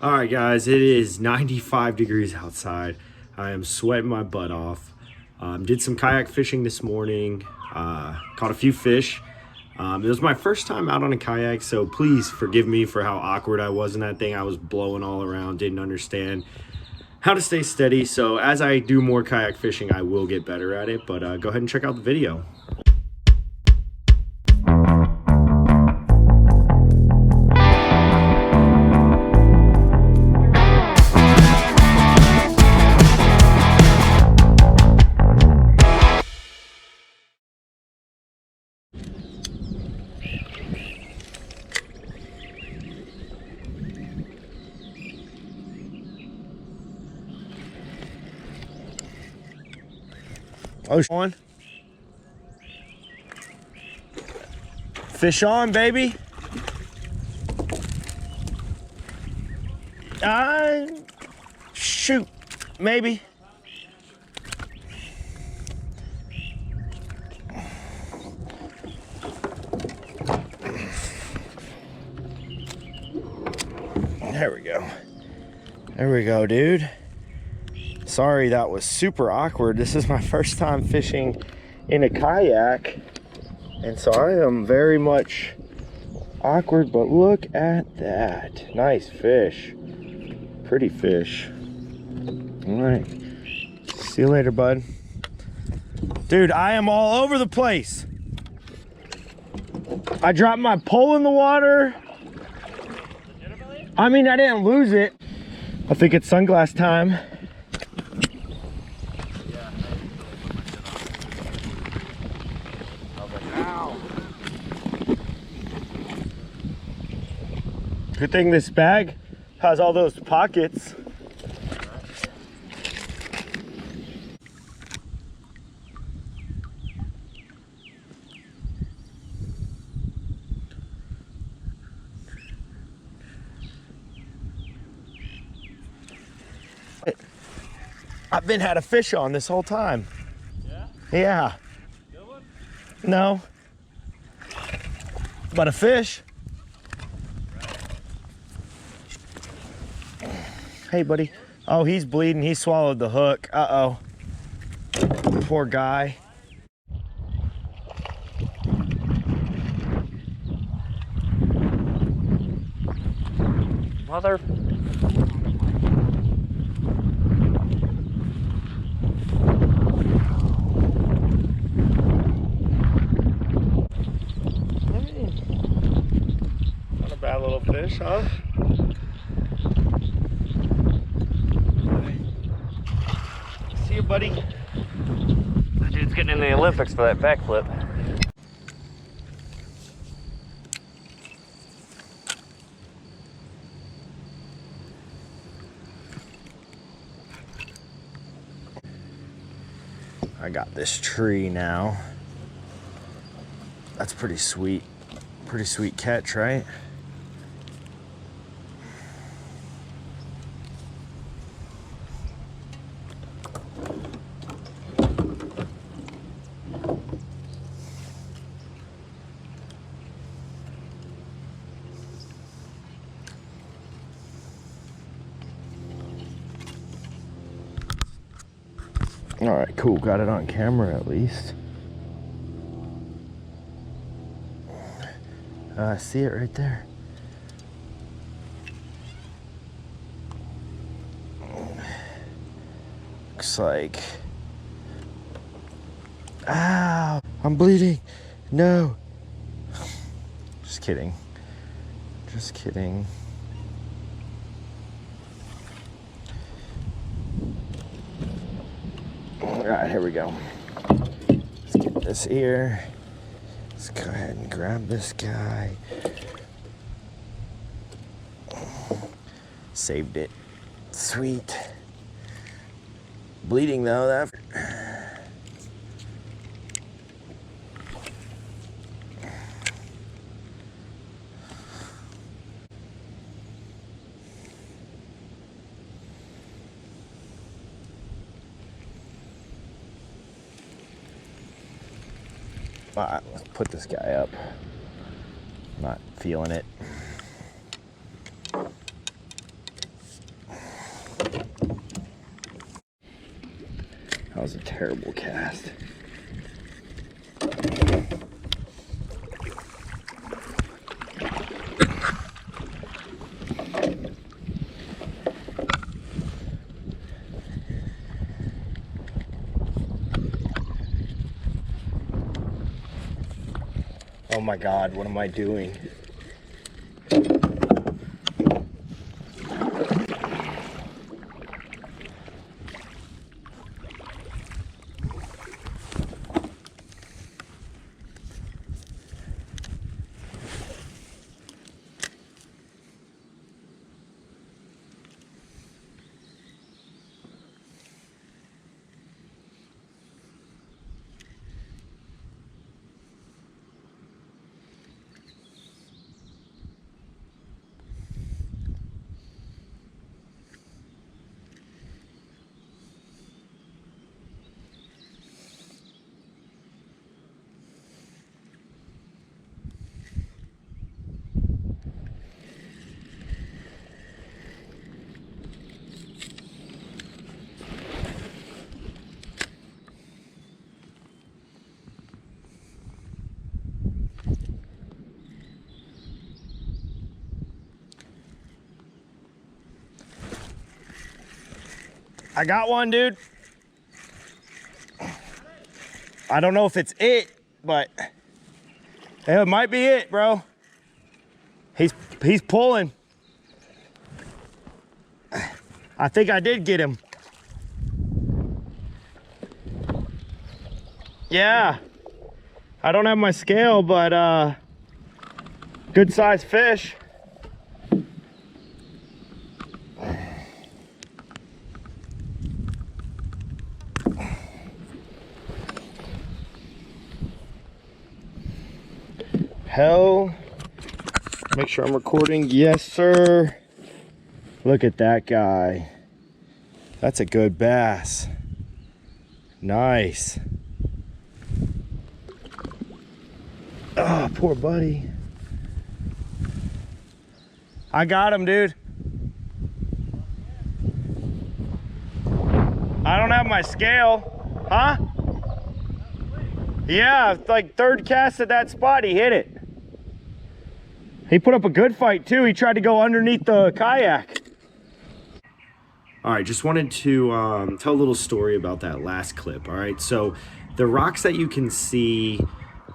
All right, guys, it is 95 degrees outside. I am sweating my butt off. Did some kayak fishing this morning, caught a few fish. It was my first time out on a kayak, so please forgive me for how awkward I was in that thing. I was blowing all around, didn't understand how to stay steady. So as I do more kayak fishing, I will get better at it, but go ahead and check out the video. Oh, on. Fish on, baby. Shoot, maybe. There we go. There we go, dude. Sorry, that was super awkward. This is my first time fishing in a kayak, and so I am very much awkward, but look at that. Nice fish. Pretty fish. All right. See you later, bud. Dude, I am all over the place. I dropped my pole in the water. I mean, I didn't lose it. I think it's sunglass time. Good thing this bag has all those pockets. I've been had a fish on this whole time. Yeah? Yeah. Good one? No. But a fish. Hey, buddy. Oh, he's bleeding. He swallowed the hook. Uh-oh. Poor guy. Mother. Hey. Not a bad little fish, huh? See you, buddy. That dude's getting in the Olympics for that backflip. I got this tree now. That's pretty sweet. Pretty sweet catch, right? All right, cool. Got it on camera at least. I see it right there. Looks like... Ow! I'm bleeding. No. Just kidding. Just kidding. All right, here we go. Let's get this here. Let's go ahead and grab this guy. Saved it. Sweet. Bleeding though, that. Let's put this guy up. Not feeling it. That was a terrible cast. Oh my God, what am I doing? I got one, dude. I don't know if it's it, but it might be it, bro. He's pulling. I think I did get him. Yeah. I don't have my scale, but good sized fish. Hell, make sure I'm recording. Yes, sir. Look at that guy. That's a good bass. Nice. Oh, poor buddy. I got him, dude. I don't have my scale. Huh? Yeah, like third cast at that spot, he hit it. He put up a good fight too. He tried to go underneath the kayak. All right, just wanted to tell a little story about that last clip. All right, so the rocks that you can see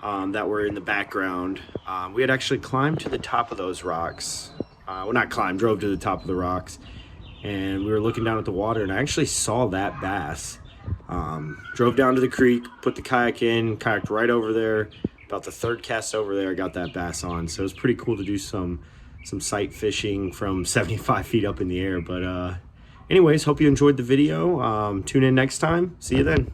that were in the background, we had actually climbed to the top of those rocks. Well, not climbed, drove to the top of the rocks, and we were looking down at the water, and I actually saw that bass. Drove down to the creek, put the kayak in, kayaked right over there. About the third cast over there, I got that bass on. So it was pretty cool to do some sight fishing from 75 feet up in the air. But anyways, hope you enjoyed the video. Tune in next time. See you then.